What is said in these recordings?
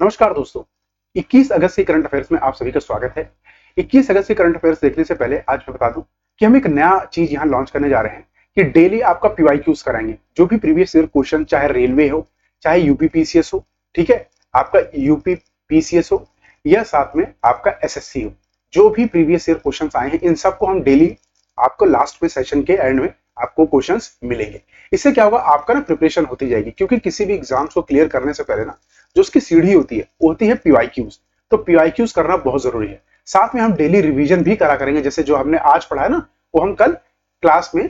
नमस्कार दोस्तों, 21 अगस्त के करंट अफेयर्स में आप सभी का स्वागत है। 21 अगस्त के करंट अफेयर्स देखने से पहले आज मैं बता दूं कि हम एक नया चीज यहां लॉन्च करने जा रहे हैं कि डेली आपका पीवाईक्यूज कराएंगे। जो भी प्रीवियस ईयर क्वेश्चन, चाहे रेलवे हो, चाहे यूपी पीसीएस हो, ठीक है, आपका यूपी पीसीएस हो या साथ में आपका एसएससी हो, जो भी प्रीवियस ईयर क्वेश्चन आए हैं इन सबको हम डेली आपको लास्ट में सेशन के एंड में आपको क्वेश्चंस मिलेंगे। इससे क्या होगा, आपका ना प्रिपरेशन होती जाएगी, क्योंकि किसी भी एग्जाम्स को क्लियर करने से पहले ना जो उसकी सीढ़ी होती है वो होती है पीवाईक्यूज। तो पीवाईक्यूज करना बहुत जरूरी है। साथ में हम डेली रिवीजन भी करा करेंगे, जैसे जो हमने आज पढ़ा है ना वो हम कल क्लास में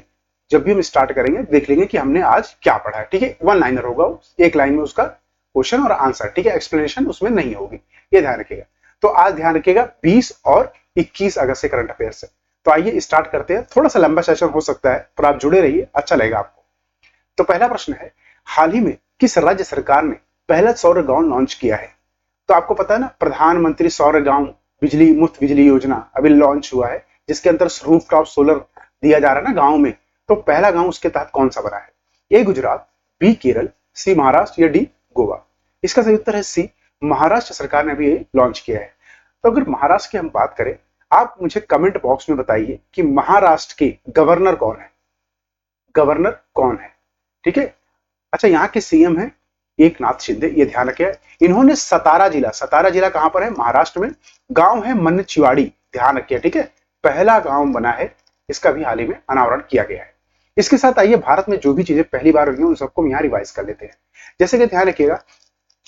जब भी हम स्टार्ट करेंगे देख लेंगे कि हमने आज क्या पढ़ा है। ठीक है, वन लाइनर होगा, एक लाइन में उसका क्वेश्चन और आंसर, ठीक है, एक्सप्लेनेशन उसमें नहीं होगी, ये ध्यान रखिएगा। तो आज ध्यान रखिएगा 20 और 21 अगस्त से करंट अफेयर से। तो आइए स्टार्ट करते हैं। थोड़ा सा लंबा सेशन हो सकता है पर आप जुड़े रहिए, अच्छा लगेगा आपको। तो पहला प्रश्न है, हाल ही में किस राज्य सरकार ने पहला सौर गांव लॉन्च किया है? तो आपको पता है ना, प्रधानमंत्री सौर गांव बिजली मुफ्त बिजली योजना अभी लॉन्च हुआ है, जिसके अंदर रूफटॉप सोलर दिया जा रहा है ना गांव में। तो पहला गांव उसके तहत कौन सा बना है? ए गुजरात, बी केरल, सी महाराष्ट्र या डी गोवा? इसका सही उत्तर है सी, महाराष्ट्र सरकार ने अभी लॉन्च किया है। तो अगर महाराष्ट्र की हम बात करें, आप मुझे कमेंट बॉक्स में बताइए कि महाराष्ट्र के गवर्नर कौन है? गवर्नर कौन है? ठीक है। अच्छा, यहाँ के सीएम है एकनाथ शिंदे, ये ध्यान रखिए। इन्होंने सतारा जिला कहां पर है? महाराष्ट्र में। गांव है मनचिवाड़ी, ध्यान रखिए, ठीक है। पहला गांव बना है, इसका भी हाल ही में अनावरण किया गया है। इसके साथ आइए भारत में जो भी चीजें पहली बार हुई हैं उन सबको हम यहाँ रिवाइज कर लेते हैं। जैसे कि ध्यान रखिएगा,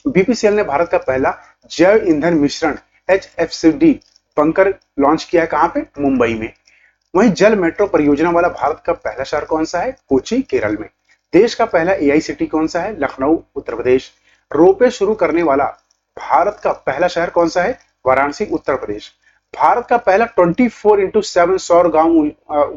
बीपीसीएल ने भारत का पहला जैव ईंधन मिश्रण HFCD बंकर लॉन्च किया है, कहां पे? मुंबई में। वहीं जल मेट्रो परियोजना वाला भारत का पहला शहर कौन सा है? कोची, केरल में। देश का पहला एआई सिटी कौन सा है? लखनऊ, उत्तर प्रदेश। रोपवे शुरू करने वाला भारत का पहला शहर कौन सा है? वाराणसी, उत्तर प्रदेश। भारत का पहला 24x7 सौर गांव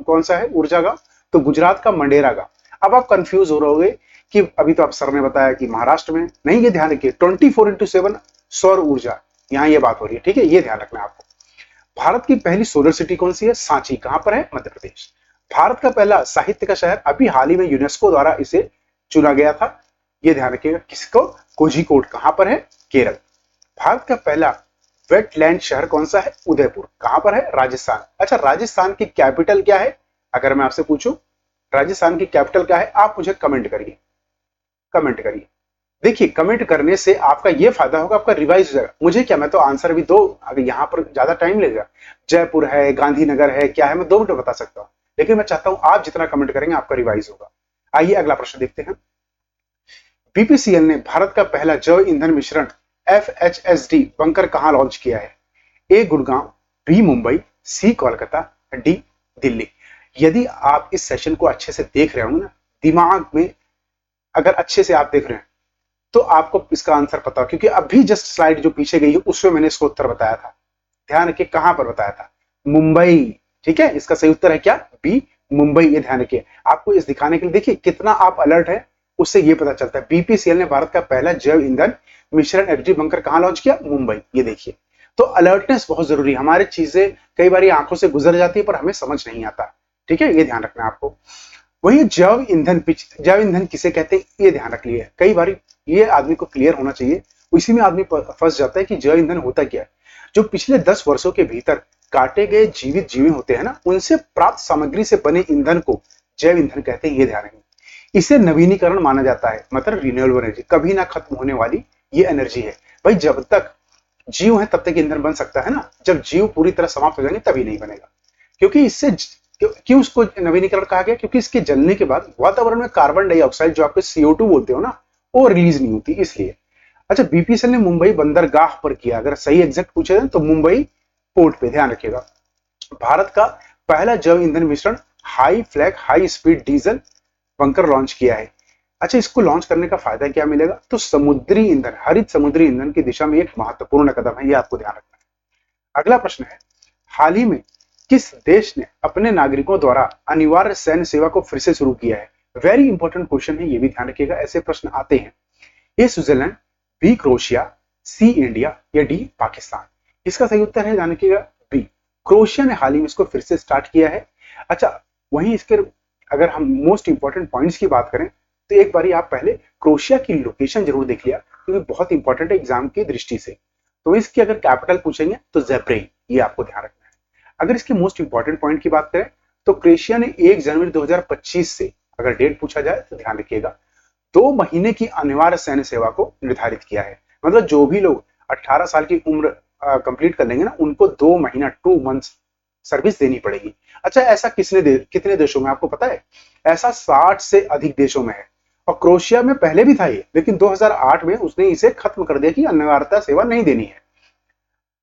कौन सा है? ऊर्जा गांव? तो गुजरात का मंडेरा गांव। अब आप कंफ्यूज हो रहोगे कि अभी तो आप सर ने बताया कि महाराष्ट्र में नहीं, ये ध्यान रखिए 24x7 सौर ऊर्जा, यहाँ ये बात हो रही है, ठीक है, ये ध्यान रखना है आपको। भारत की पहली सोलर सिटी कौन सी है? सांची, कहां पर है? मध्य प्रदेश। भारत का पहला साहित्य का शहर, अभी हाल ही में यूनेस्को द्वारा इसे चुना गया था, यह ध्यान रखिएगा, किसको? कोझिकोड, कहां पर है? केरल। भारत का पहला वेटलैंड शहर कौन सा है? उदयपुर, कहां पर है? राजस्थान। अच्छा, राजस्थान की कैपिटल क्या है? अगर मैं आपसे पूछूं राजस्थान की कैपिटल क्या है, आप मुझे कमेंट करिए, कमेंट करिए। देखिए, कमेंट करने से आपका ये फायदा होगा, आपका रिवाइज हो जाएगा। मुझे क्या, मैं तो आंसर भी दो, अगर यहाँ पर ज्यादा टाइम लगेगा, जयपुर है, गांधीनगर है, क्या है, मैं 2 मिनट बता सकता हूँ, लेकिन मैं चाहता हूं आप जितना कमेंट करेंगे आपका रिवाइज होगा। आइए अगला प्रश्न देखते हैं। बीपीसीएल ने भारत का पहला जैव ईंधन मिश्रण FHSD बंकर कहां लॉन्च किया है? ए गुड़गांव, बी मुंबई, सी कोलकाता, डी दिल्ली? यदि आप इस सेशन को अच्छे से देख रहे होंगे ना, दिमाग में अगर अच्छे से आप देख रहे हैं तो आपको इसका आंसर पता हो, क्योंकि अभी जस्ट स्लाइड जो पीछे गई है उसमें मैंने इसको उत्तर बताया था। ध्यान रखिए, कहां पर बताया था? मुंबई, ठीक है। इसका सही उत्तर है क्या? बी, मुंबई, ये ध्यान रखिए। आपको इस दिखाने के लिए देखिए कितना आप अलर्ट है, उससे ये पता चलता है। बीपीसीएल ने भारत का पहला जैव ईंधन मिश्रण एफडी बंकर कहां लॉन्च किया? मुंबई, ये देखिए। तो अलर्टनेस बहुत जरूरी है। हमारी चीजें कई बार आंखों से गुजर जाती है पर हमें समझ नहीं आता, ठीक है, ये ध्यान रखना है आपको। वही जैव ईंधन किसे कहते हैं, ये ध्यान रख लिए। कई बार ये आदमी को क्लियर होना चाहिए, इसी में आदमी फंस जाता है कि जैव ईंधन होता क्या है। जो पिछले 10 वर्षों के भीतर काटे गए जीवित जीव होते हैं ना, उनसे प्राप्त सामग्री से बने ईंधन को जैव ईंधन कहते हैं, ये ध्यान रखें। इसे नवीनीकरण माना जाता है, मतलब रिन्यूएबल एनर्जी, कभी ना खत्म होने वाली ये एनर्जी है। भाई जब तक जीव है तब तक ईंधन बन सकता है ना, जब जीव पूरी तरह समाप्त हो जाएंगे तभी नहीं बनेगा। क्योंकि इससे क्यों उसको नवीनीकरण कहा गया? क्योंकि इसके जलने के बाद वातावरण में कार्बन डाइऑक्साइड, जो आपके CO2 बोलते हो ना, वो रिलीज नहीं होती, इसलिए। अच्छा, बीपीसीएल ने मुंबई बंदरगाह पर किया, अगर सही एग्जैक्ट पूछे तो मुंबई पोर्ट पे, ध्यान रखिएगा। भारत का पहला जैव ईंधन मिश्रण high flag high speed diesel bunker launch किया है। अच्छा, इसको लॉन्च करने का फायदा क्या मिलेगा? तो समुद्री ईंधन, हरित समुद्री ईंधन की दिशा में एक महत्वपूर्ण कदम है, ये आपको ध्यान रखना है। अगला प्रश्न है, हाल ही में किस देश ने अपने नागरिकों द्वारा अनिवार्य सैन्य सेवा को फिर से शुरू किया है? वेरी इंपॉर्टेंट क्वेश्चन है, ये भी ध्यान रखिएगा, ऐसे प्रश्न आते हैं। ए स्विट्जरलैंड, बी क्रोएशिया, सी इंडिया या डी पाकिस्तान? इसका सही उत्तर है, ध्यान रखिएगा, बी, क्रोएशिया ने हाल ही में इसको फिर से स्टार्ट किया है। अच्छा, वहीं इसके अगर हम मोस्ट इंपॉर्टेंट पॉइंट्स की बात करें तो एक बारी आप पहले क्रोएशिया की लोकेशन जरूर देख लिया क्योंकि बहुत इंपॉर्टेंट है एग्जाम की दृष्टि से। तो इसकी अगर कैपिटल पूछेंगे तो ज़ेब्रेई, ये आपको ध्यान रखना है। अगर इसके मोस्ट इंपॉर्टेंट पॉइंट की बात करें तो क्रोएशिया ने 1 जनवरी 2025 से अगर डेट पूछा जाए तो ध्यान रखिएगा 2 महीने की अनिवार्य सैन्य सेवा को निर्धारित किया है। मतलब जो भी लोग 18 साल की उम्र कंप्लीट कर लेंगे ना, उनको 2 महीना 2 मंथ्स सर्विस देनी पड़ेगी। अच्छा, ऐसा कितने देशों में आपको पता है? ऐसा 60 से अधिक देशों में है। और क्रोएशिया में पहले भी था ये, लेकिन 2008 में उसने इसे खत्म कर दिया कि अनिवार्यता सेवा नहीं देनी है।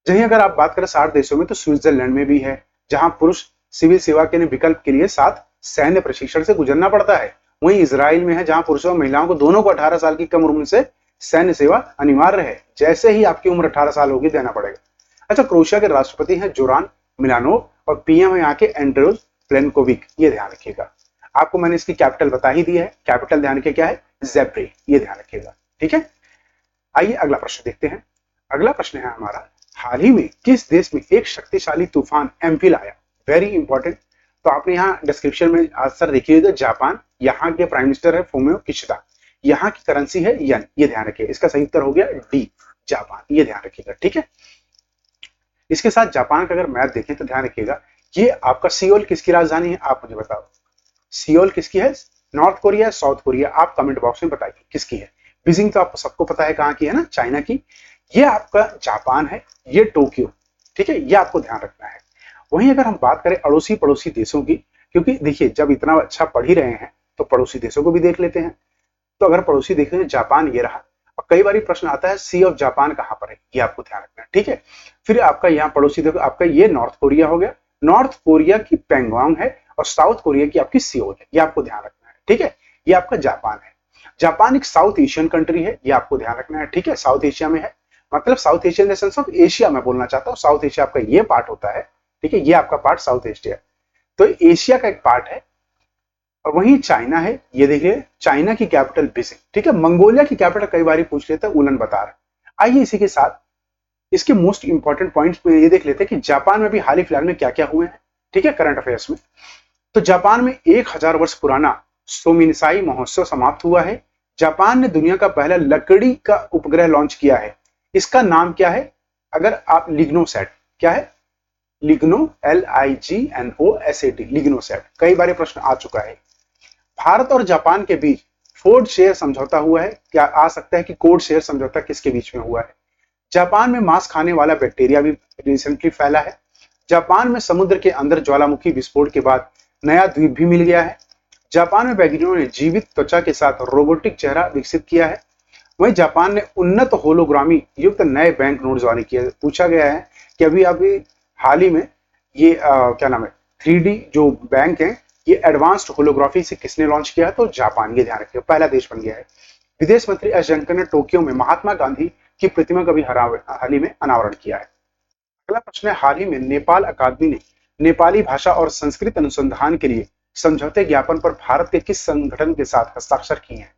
जहीं अगर आप बात करें 60 देशों में, तो स्विट्जरलैंड में भी है, जहां पुरुष सिविल सेवा के विकल्प के लिए साथ सैन्य प्रशिक्षण से गुजरना पड़ता है। वहीं इजराइल में है, जहां पुरुषों और महिलाओं को दोनों को 18 साल की कम उम्र से सैन्य सेवा अनिवार्य है। जैसे ही आपकी उम्र 18 साल होगी देना पड़ेगा। अच्छा, क्रोएशिया के राष्ट्रपति हैं जोरान मिलानोव और पीएम है यहाँ के एंड्रोज प्लेनकोविक, ये ध्यान रखिएगा। आपको मैंने इसकी कैपिटल बता ही दी है, कैपिटल ध्यान रखिए क्या है? ज़ेब्रेई, ये ध्यान रखिएगा। ठीक है, आइए अगला प्रश्न देखते हैं। अगला प्रश्न है हमारा, हाल ही में किस देश में एक शक्तिशाली तूफान एम्फिल आया? Very important. तो आपने यहाँ डिस्क्रिप्शन में आंसर देखिएगा, जापान, यहाँ के प्राइम मिनिस्टर है फुमियो किशिदा, यहाँ की करेंसी है यन, ये ध्यान रखिए। इसका सही उत्तर हो गया डी, जापान, ये ध्यान रखिएगा। ठीक है, इसके साथ जापान का अगर मैप देखें तो ध्यान रखिएगा, ये आपका सियोल किसकी राजधानी है? आप मुझे बताओ, सियोल किसकी है? North Korea, south Korea? आप कमेंट बॉक्स में बताइए किसकी है। बीजिंग तो आपको सबको पता है कहाँ की है ना, चाइना की। ये आपका जापान है, ये टोक्यो। ठीक है, ये आपको ध्यान रखना है। वहीं अगर हम बात करें अड़ोसी पड़ोसी देशों की, क्योंकि देखिए जब इतना अच्छा पढ़ ही रहे हैं तो पड़ोसी देशों को भी देख लेते हैं। तो अगर पड़ोसी देखें, जापान ये रहा। और कई बार प्रश्न आता है सी ऑफ जापान कहाँ पर है, ये आपको ध्यान रखना है। ठीक है, फिर आपका यहाँ पड़ोसी देखो, आपका ये नॉर्थ कोरिया हो गया, नॉर्थ कोरिया की पैंगोंग है, और साउथ कोरिया की आपकी सियोल है, ये आपको ध्यान रखना है। ठीक है, ये आपका जापान है। जापान एक साउथ एशियन कंट्री है, ये आपको ध्यान रखना है। ठीक है, साउथ एशिया में है, मतलब south Asia in the sense of Asia में बोलना चाहता हूँ। साउथ एशिया आपका ये पार्ट होता है। ठीक है, ये आपका पार्ट साउथ एशिया, तो एशिया का एक पार्ट है। और वहीं चाइना है, ये देखिए चाइना की कैपिटल बीजिंग। ठीक है, मंगोलिया की कैपिटल कई बार पूछ लेते हैं, उलन बता। आइए इसी के साथ इसके मोस्ट इंपॉर्टेंट पॉइंट्स में ये देख लेते हैं कि जापान में भी हाल ही फिलहाल में क्या क्या हुए हैं। ठीक है, करंट अफेयर्स में तो जापान में 1000 वर्ष पुराना सोमिनसाई महोत्सव समाप्त हुआ है। जापान ने दुनिया का पहला लकड़ी का उपग्रह लॉन्च किया है। इसका नाम क्या है? अगर आप लिग्नोसैट, क्या है? Ligno, LIGNOSAT, Lignosat. कई बार प्रश्न आ चुका है। भारत और जापान के बीच फोर्ड शेयर समझौता हुआ है। क्या आ सकता है कि कोड शेयर समझौता किसके बीच में हुआ है? जापान में मांस खाने वाला बैक्टीरिया भी रिसेंटली फैला है। जापान में समुद्र के अंदर ज्वालामुखी विस्फोट के बाद नया द्वीप भी मिल गया है। जापान में वैज्ञानिकों ने जीवित त्वचा के साथ रोबोटिक चेहरा विकसित किया है। वहीं जापान ने उन्नत होलोग्रामी युक्त नए बैंक नोट जारी किए। पूछा गया है कि अभी हाल ही में ये क्या नाम है 3D जो बैंक है, ये एडवांस्ड होलोग्राफी से किसने लॉन्च किया है? तो जापान, ये ध्यान रखिए, पहला देश बन गया है। विदेश मंत्री एस जयशंकर ने टोक्यो में महात्मा गांधी की प्रतिमा का भी हाल ही में अनावरण किया है। अगला प्रश्न है, हाल ही में नेपाल अकादमी ने नेपाली भाषा और संस्कृत अनुसंधान के लिए समझौते ज्ञापन पर भारत के किस संगठन के साथ हस्ताक्षर किए हैं?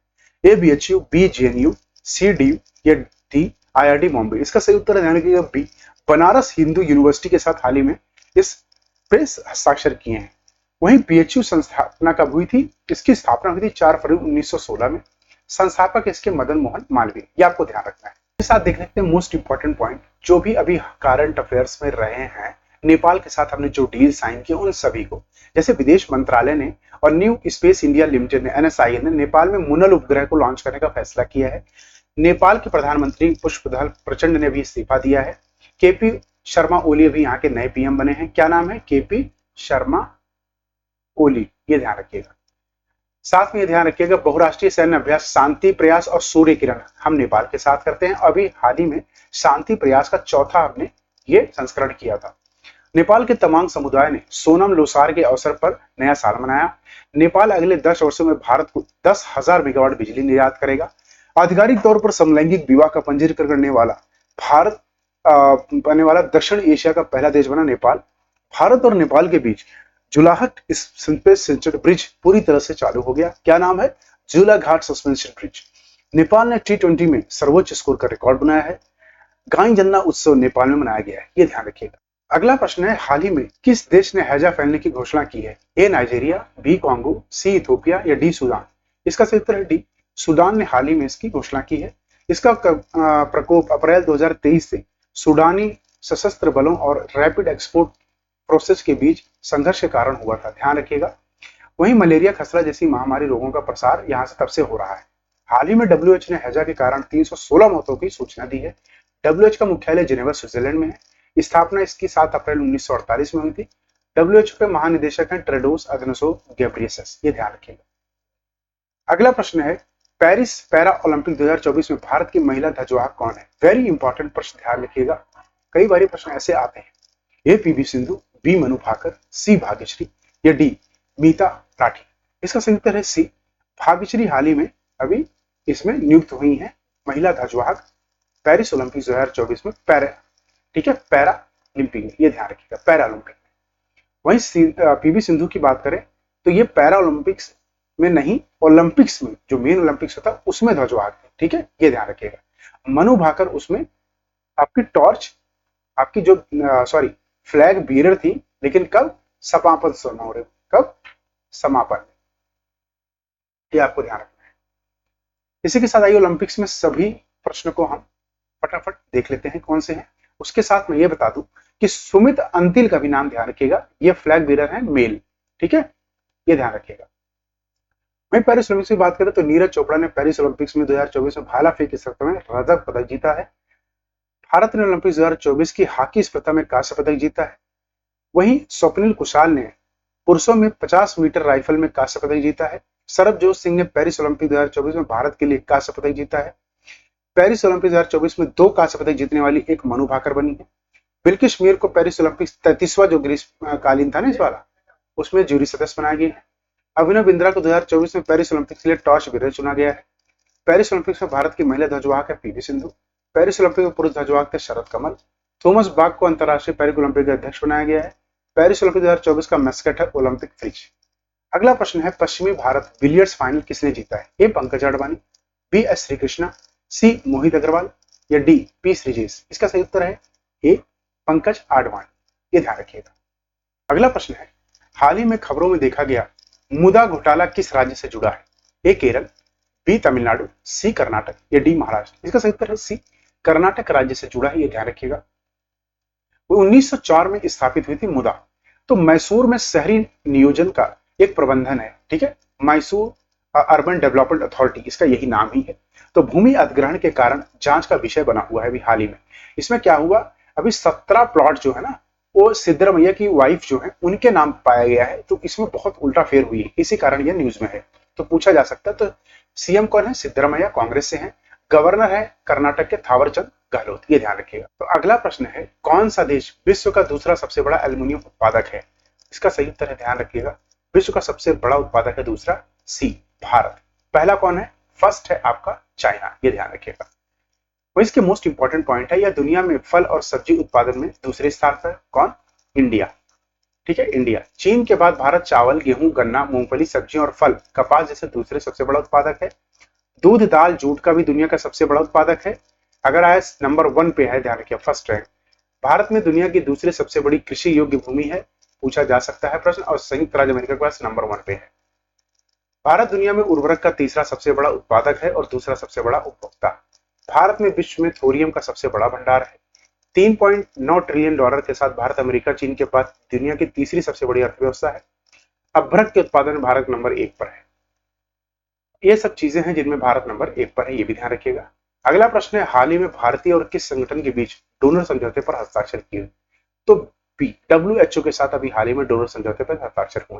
ABHU, BGNU, CDU या D IIT बॉम्बे? इसका सही उत्तर ध्यान रखिएगा बी, बनारस हिंदू यूनिवर्सिटी के साथ हाल ही में इस पे हस्ताक्षर किए हैं। वहीं BHU संस्थापना कब हुई थी? इसकी स्थापना हुई थी 4 फरवरी 1916 में। संस्थापक इसके मदन मोहन मालवीय, ये आपको ध्यान रखना है। इसके साथ देख लेते हैं मोस्ट इंपॉर्टेंट पॉइंट जो भी अभी करंट अफेयर्स में रहे हैं। नेपाल के साथ हमने जो डील साइन किया उन सभी को, जैसे विदेश मंत्रालय ने और न्यू स्पेस इंडिया लिमिटेड ने NSIL ने नेपाल में मुनल उपग्रह को लॉन्च करने का फैसला किया है। नेपाल के प्रधानमंत्री पुष्पकमल प्रचंड ने भी इस्तीफा दिया है। KP शर्मा ओली भी यहाँ के नए PM बने हैं। क्या नाम है? KP शर्मा ओली, ये ध्यान रखिएगा। साथ में ये ध्यान रखिएगा बहुराष्ट्रीय सैन्य अभ्यास शांति प्रयास और सूर्य किरण हम नेपाल के साथ करते हैं। अभी हाल ही में शांति प्रयास का चौथा हमने ये संस्करण किया था। नेपाल के तमांग समुदाय ने सोनम लोसार के अवसर पर नया साल मनाया। नेपाल अगले 10 वर्षों में भारत को 10,000 मेगावाट बिजली निर्यात करेगा। आधिकारिक तौर पर समलैंगिक विवाह का पंजीकरण करने वाला भारत बनने वाला दक्षिण एशिया का पहला देश बना नेपाल। भारत और नेपाल के बीच जुलाघाट सस्पेंशन ब्रिज पूरी तरह से चालू हो गया। क्या नाम है? जुलाघाट सस्पेंशन ब्रिज। नेपाल ने T20 में सर्वोच्च स्कोर का रिकॉर्ड बनाया है। गाई जन्ना उत्सव नेपाल में मनाया गया है, ये ध्यान रखिएगा। अगला प्रश्न है, हाल ही में किस देश ने हैजा फैलने की घोषणा की है? A Nigeria, B Congo, C Ethiopia या D सूडान? इसका सही उत्तर है डी, सूडान ने हाल ही में इसकी घोषणा की है। इसका प्रकोप अप्रैल 2023 से सूडानी सशस्त्र बलों और रैपिड एक्सपोर्ट प्रोसेस के बीच संघर्ष के कारण हुआ था, ध्यान रखिएगा। वहीं मलेरिया, खसरा जैसी महामारी रोगों का प्रसार यहां से तब से हो रहा है। हाल ही में डब्ल्यूएच ने हैजा के कारण 316 मौतों की सूचना दी है। डब्ल्यूएच का मुख्यालय जिनेवा, स्विट्जरलैंड में है। स्थापना इसकी 7 अप्रैल 1948 में हुई थी। डब्ल्यूएच के महानिदेशक हैं टेड्रोस अधनोम घेब्रेयेसस, ये ध्यान रखिएगा। अगला प्रश्न है, पेरिस पैरा ओलंपिक 2024 में भारत की महिला ध्वजवाहक कौन है? वेरी इंपॉर्टेंट प्रश्न, ध्यान रखिएगा। कई बार प्रश्न ऐसे आते हैं, ए पीवी सिंधु, बी मनु भाकर, सी भाग्यश्री या डी मीता राठी। इसका सही उत्तर है सी भाग्यश्री। हाल ही में अभी इसमें नियुक्त हुई है महिला ध्वजवाहक पेरिस ओलंपिक 2024 में, पैरा, ठीक है, पैरा ओलंपिक में, ये ध्यान रखिएगा, पैरा ओलंपिक में। वहीं पीवी सिंधु की बात करें तो ये पैरा ओलंपिक्स में नहीं, ओलंपिक्स में, जो मेन ओलंपिक्स होता है उसमें ध्वजवाहक है, ठीक है, ये ध्यान रखिएगा। मनु भाकर उसमें आपकी टॉर्च, आपकी जो सॉरी फ्लैग बीरर थी, लेकिन कब? समापन समारोह, कब? समापन, ये आपको ध्यान रखना है। इसी के साथ आइए ओलंपिक्स में सभी प्रश्नों को हम फटाफट देख लेते हैं कौन से हैं। उसके साथ मैं ये बता दूं कि सुमित अंतिल का भी नाम ध्यान रखिएगा, ये फ्लैग बीरर है मेल, ठीक है, ये ध्यान रखिएगा। वहीं पेरिस ओलंपिक्स की बात करें तो नीरज चोपड़ा ने पेरिस ओलंपिक्स में 2024 में भाला फेंक की स्पर्धा में रजत पदक जीता है। भारत ने ओलंपिक 2024 की हॉकी स्पर्धा में कांस्य पदक जीता है। वहीं स्वप्निल कुशाल ने पुरुषों में 50 मीटर राइफल में कांस्य पदक जीता है। सरबजोत सिंह ने पेरिस ओलंपिक 2024 में भारत के लिए कांस्य पदक जीता है। पेरिस ओलंपिक 2024 में 2 कांस्य पदक जीतने वाली एक मनु भाकर बनी है। बिल्किश मीर को पेरिस ओलंपिक 33वां जो ग्रीष्मकालीन था ना इस वाला, उसमें जूरी सदस्य बनाया गया है। अभिनव बिंद्रा को 2024 में पेरिस ओलंपिक्स के लिए टॉर्च बीरर चुना गया है। पेरिस ओलंपिक्स में भारत की महिला ध्वजवाहक है पीवी सिंधु। पेरिस ओलंपिक में पुरुष ध्वजवाहक थे शरद कमल। थॉमस बाग को अंतर्राष्ट्रीय पेरिस ओलंपिक का अध्यक्ष बनाया गया है। पेरिस ओलंपिक 2024 का मैस्कट है ओलंपिक फ्रिज। अगला प्रश्न है, पश्चिमी भारत बिलियर्ड्स फाइनल किसने जीता है? ए पंकज अडवाणी, बी एस श्री कृष्णा, सी मोहित अग्रवाल या डी पी श्रीजेश। इसका सही उत्तर है ए पंकज अडवाणी, ये ध्यान रखिएगा। अगला प्रश्न है, हाल ही में खबरों में देखा गया मुद्रा घोटाला किस राज्य से जुड़ा है? ए केरल, बी तमिलनाडु, सी कर्नाटक या डी महाराष्ट्र। इसका सही उत्तर है सी कर्नाटक राज्य से जुड़ा है, ये ध्यान रखिएगा। वो 1904 में स्थापित हुई थी मुदा। तो मैसूर में शहरी नियोजन का एक प्रबंधन है, ठीक है, मैसूर अर्बन डेवलपमेंट अथॉरिटी, इसका यही नाम ही है। तो भूमि अधिग्रहण के कारण जांच का विषय बना हुआ है अभी हाल ही में। इसमें क्या हुआ, अभी 17 प्लॉट जो है ना, वो सिद्धरमैया की वाइफ जो है उनके नाम पाया गया है। तो इसमें बहुत उल्टाफेर हुई है, इसी कारण यह न्यूज में है। तो पूछा जा सकता है, तो सीएम कौन है? सिद्धरमैया, कांग्रेस से हैं। गवर्नर है कर्नाटक के थावरचंद गहलोत, ये ध्यान रखिएगा। तो अगला प्रश्न है, कौन सा देश विश्व का दूसरा सबसे बड़ा एल्युमिनियम उत्पादक है? इसका सही उत्तर है, ध्यान रखिएगा, विश्व का सबसे बड़ा उत्पादक है दूसरा सी भारत। पहला कौन है? फर्स्ट है आपका चाइना, ये ध्यान रखिएगा। वो इसके मोस्ट इंपॉर्टेंट पॉइंट है, यह दुनिया में फल और सब्जी उत्पादन में दूसरे स्थान पर। कौन? इंडिया, ठीक है, इंडिया। चीन के बाद भारत चावल, गेहूं, गन्ना, मूंगफली, सब्जियों और फल, कपास जैसे दूसरे सबसे बड़ा उत्पादक है। दूध, दाल, जूट का भी दुनिया का सबसे बड़ा उत्पादक है। अगर आया नंबर 1 पे है, ध्यान रखिए, फर्स्ट रैंक। भारत में दुनिया की दूसरी सबसे बड़ी कृषि योग्य भूमि है, पूछा जा सकता है प्रश्न, और संयुक्त राज्य अमेरिका के पास नंबर 1 पे है। भारत दुनिया में उर्वरक का तीसरा सबसे बड़ा उत्पादक है और दूसरा सबसे बड़ा उपभोक्ता। भारत में विश्व में थोरियम का सबसे बड़ा भंडार है। 3.9 ट्रिलियन डॉलर के साथ भारत अमेरिका, चीन के बाद दुनिया की तीसरी सबसे बड़ी अर्थव्यवस्था है। अभ्रक के उत्पादन में भारत नंबर 1 पर है। ये सब चीजें हैं जिनमें भारत नंबर 1 पर है, ये भी ध्यान रखिएगा। अगला प्रश्न है, हाल ही में भारतीय और किस संगठन के बीच डोनर समझौते पर हस्ताक्षर किए? तो बी डब्ल्यूएचओ के साथ अभी हाल ही में डोनर समझौते पर हस्ताक्षर हुए।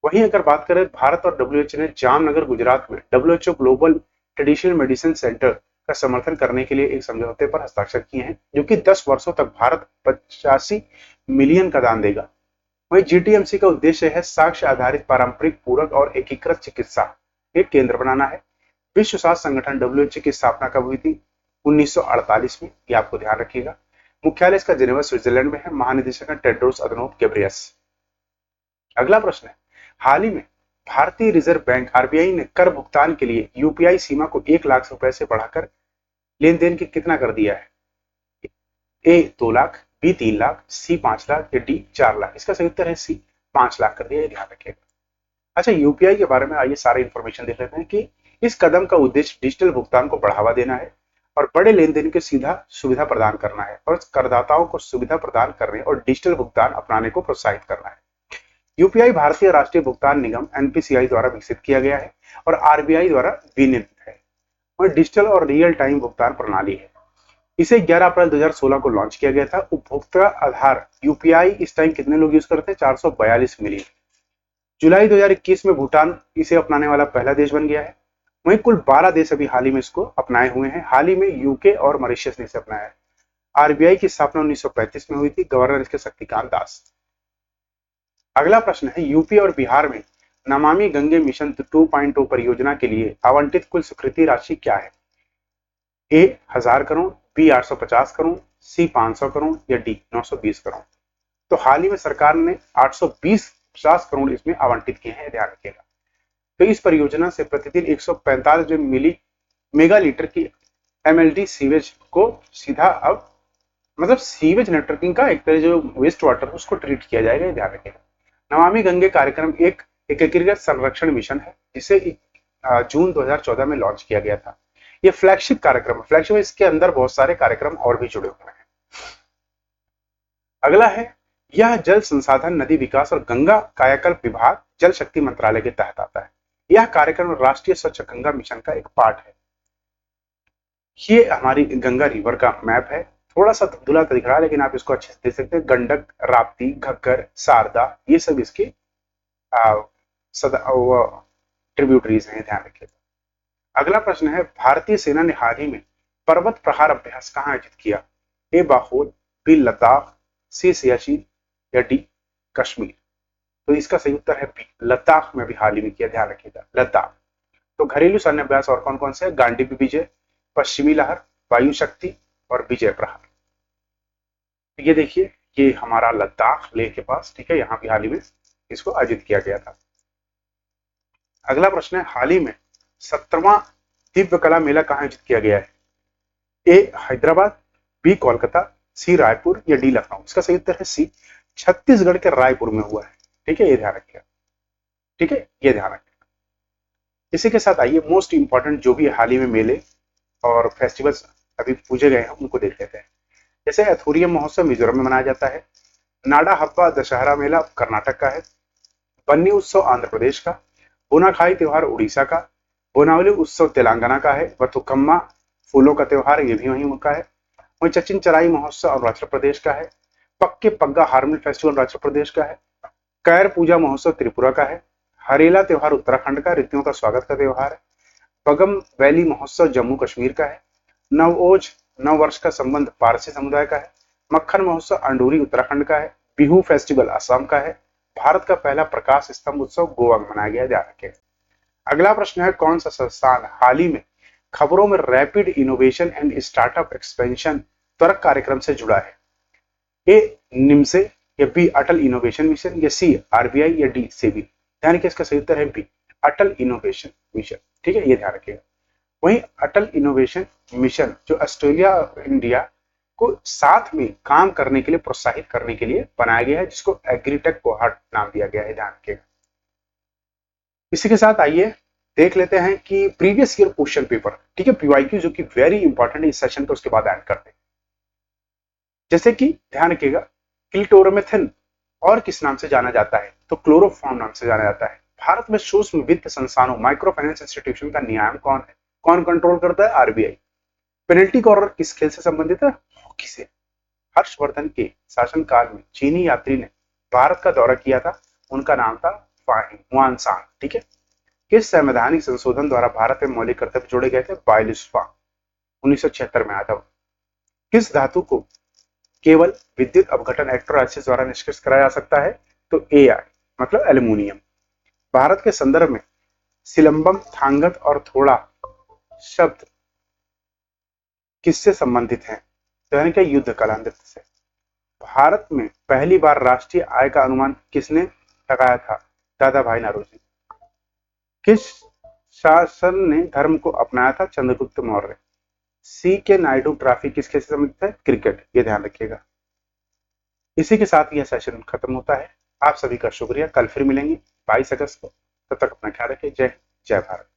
वहीं अगर बात करें, भारत और डब्ल्यूएचओ ने जामनगर गुजरात में WHO global traditional medicine centre का समर्थन करने के लिए एक समझौते पर हस्ताक्षर किए हैं, जो कि 10 वर्षों तक भारत 85 मिलियन का दान देगा। वहीं जीटीएमसी का उद्देश्य है साक्ष्य आधारित पारंपरिक, पूरक और एकीकृत चिकित्सा एक केंद्र बनाना है। विश्व स्वास्थ्य संगठन डब्ल्यूएचओ की स्थापना कब हुई थी? 1948 में, ये आपको ध्यान रखिएगा। मुख्यालय इसका जिनेवा, स्विट्जरलैंड में है। महानिदेशक है टेड्रोस अधनोम घेब्रेयेसस। अगला प्रश्न है, हाल ही में भारतीय रिजर्व बैंक आरबीआई ने कर भुगतान के लिए यूपीआई सीमा को 1 लाख रुपए से बढ़ाकर लेन देन की कितना कर दिया है? ए 2 लाख, बी 3 लाख, सी 5 लाख या डी 4 लाख। इसका सही उत्तर है सी 5 लाख कर दिया, ध्यान रखिएगा। अच्छा, यूपीआई के बारे में आइए सारे इंफॉर्मेशन देख लेते हैं कि इस कदम का उद्देश्य डिजिटल भुगतान को बढ़ावा देना है और बड़े लेन देन की सीधा सुविधा प्रदान करना है और करदाताओं को सुविधा प्रदान करने और डिजिटल भुगतान अपनाने को प्रोत्साहित करना है। यूपीआई भारतीय राष्ट्रीय भुगतान निगम एनपीसीआई द्वारा विकसित किया गया है और आरबीआई द्वारा विनियमित है और डिजिटल और रियल टाइम भुगतान प्रणाली है। इसे 11 अप्रैल 2016 को लॉन्च किया गया था। उपभोक्ता आधार यूपीआई इस टाइम कितने लोग यूज करते हैं? 442 मिलियन। जुलाई 2021 में भूटान इसे अपनाने वाला पहला देश बन गया है। वहीं कुल 12 देश अभी हाल ही में इसको अपनाए हुए हैं। हाल ही में यूके और मॉरिशस ने इसे अपनाया है। आरबीआई की स्थापना 1935 में हुई थी। गवर्नर इसके शक्तिकांत दास। अगला प्रश्न है, यूपी और बिहार में नमामि गंगे मिशन 2.0 परियोजना के लिए आवंटित कुल स्वीकृति राशि क्या है? ए 1000 करोड़, बी 850 करोड़, सी 500 करोड़ या डी 920 करोड़। तो हाल ही में सरकार ने 820 करोड़ इसमें आवंटित किए हैं, ध्यान रखिएगा। तो इस परियोजना से प्रतिदिन 145 मिली मेगा लीटर की एमएलडी सीवेज को सीधा अब मतलब सीवेज नेटवर्किंग का एक तरह जो वेस्ट वाटर उसको ट्रीट किया जाएगा, ये ध्यान रखिएगा। नमामि गंगे कार्यक्रम एक एकीकृत संरक्षण मिशन है जिसे जून 2014 में लॉन्च किया गया था। ये फ्लैगशिप कार्यक्रम है। फ्लैगशिप इसके अंदर बहुत सारे कार्यक्रम और भी जुड़े हुए हैं। अगला है, यह जल संसाधन नदी विकास और गंगा कायाकल्प विभाग जल शक्ति मंत्रालय के तहत आता है। यह कार्यक्रम राष्ट्रीय स्वच्छ गंगा मिशन का एक पार्ट है। ये हमारी गंगा रिवर का मैप है। थोड़ा सा धुंधला दिख रहा है लेकिन आप इसको अच्छे से देख सकते हैं। गंडक, राप्ती, घग्गर, शारदा ये सब इसके ट्रिब्यूटरीज हैं, ध्यान रखिएगा। अगला प्रश्न है, भारतीय सेना ने हाल ही में पर्वत प्रहार अभ्यास कहां आयोजित किया? ए बाहोल, बी लद्दाख, सी सियाचिन या डी कश्मीर। तो इसका सही उत्तर है बी, लद्दाख में भी हाल ही में किया, ध्यान रखिएगा लद्दाख। तो घरेलू सैन्य अभ्यास और कौन कौन से है? गांडीवी विजय, पश्चिमी लहर, वायु शक्ति और विजय प्रहार। ये देखिए, ये हमारा लद्दाख लेह के पास, ठीक है, यहाँ भी हाल ही में इसको आयोजित किया गया था। अगला प्रश्न है, हाल ही में 17वां दिव्य कला मेला कहाँ आयोजित किया गया है? ए हैदराबाद, बी कोलकाता, सी रायपुर या डी लखनऊ। इसका सही उत्तर है सी, छत्तीसगढ़ के रायपुर में हुआ है। ठीक है, ये ध्यान रखिएगा। ठीक है, ये ध्यान रखिएगा। इसी के साथ आइए मोस्ट इंपॉर्टेंट जो भी हाल ही में मेले और फेस्टिवल्स अभी पूजे गए हैं उनको देख लेते हैं। जैसे एथुरियम महोत्सव मिजोरम में मनाया जाता है। नाडा हब्बा दशहरा मेला कर्नाटक का है। बन्नी उत्सव आंध्र प्रदेश का। बोनाखाई त्योहार उड़ीसा का। बोनावली उत्सव तेलंगाना का है। बथुकम्मा फूलों का त्योहार ये भी वहीं का है। वहीं चचिन चराई महोत्सव अरुणाचल प्रदेश का है। पक्के पग्गा हार्मल फेस्टिवल अरुणाचल प्रदेश का है। कैर पूजा महोत्सव त्रिपुरा का है। हरेला त्योहार उत्तराखंड का ऋतुओं का स्वागत का त्योहार है। बगम वैली महोत्सव जम्मू कश्मीर का है। नवओज नव वर्ष का संबंध पारसी समुदाय का है। मक्खन महोत्सव अंडूरी उत्तराखंड का है। बिहू फेस्टिवल असम का है। भारत का पहला प्रकाश स्तंभ उत्सव गोवा में मनाया गया, ध्यान रखें। अगला प्रश्न है, कौन सा संस्थान हाल ही में खबरों में rapid innovation and startup expansion त्वरक कार्यक्रम से जुड़ा है? ए निम्से या बी अटल इनोवेशन मिशन या सी आरबीआई या डी सेबी। ध्यान रखिए, इसका सही उत्तर है बी, अटल इनोवेशन मिशन। ठीक है, ये ध्यान रखिएगा। वहीं अटल इनोवेशन मिशन जो ऑस्ट्रेलिया और इंडिया को साथ में काम करने के लिए प्रोत्साहित करने के लिए बनाया गया है, जिसको एग्रीटेक कोहार्ट नाम दिया गया है, ध्यान रखिएगा। इसी के साथ आइए देख लेते हैं कि प्रीवियस ईयर क्वेश्चन पेपर, ठीक है, पीवाईक्यू जो कि वेरी इंपॉर्टेंट है इस सेशन को, उसके बाद ऐड करते हैं। जैसे कि ध्यान रखिएगा, क्लिटोरमेथिन और किस नाम से जाना जाता है? तो क्लोरोफॉर्म नाम से जाना जाता है। भारत में सूक्ष्म वित्त संस्थानों माइक्रो फाइनेंस इंस्टीट्यूशन का नियामक कौन है? कौन कंट्रोल करता है? आरबीआई। पेनल्टी कॉर्नर किस खेल से संबंधित है? हॉकी से। हर्षवर्धन के शासनकाल में चीनी यात्री ने भारत का दौरा किया था, उनका नाम था हुआन सांग। ठीक है, किस संवैधानिक संशोधन द्वारा भारत में मौलिक कर्तव्य जोड़े गए थे? बाइलिस्फा 1976 में आया था। किस धातु को केवल विद्युत अपघटन एक्ट्रोलाइसिस द्वारा निष्कृत कराया जा सकता है? तो एआई मतलब एल्यूमिनियम। भारत के संदर्भ में सिलंबम, थांगत और थोड़ा शब्द किससे संबंधित हैं? तो यानी कि युद्ध कला नृत्य से। भारत में पहली बार राष्ट्रीय आय का अनुमान किसने लगाया था? दादा भाई नौरोजी। किस शासन ने धर्म को अपनाया था? चंद्रगुप्त मौर्य। सी के नायडू ट्रॉफी किसके से संबंधित है? क्रिकेट, ये ध्यान रखिएगा। इसी के साथ यह सेशन खत्म होता है। आप सभी का शुक्रिया। कल फिर मिलेंगे 22 अगस्त को। तब तक अपना ख्याल रखिए। जय हिंद, जय भारत।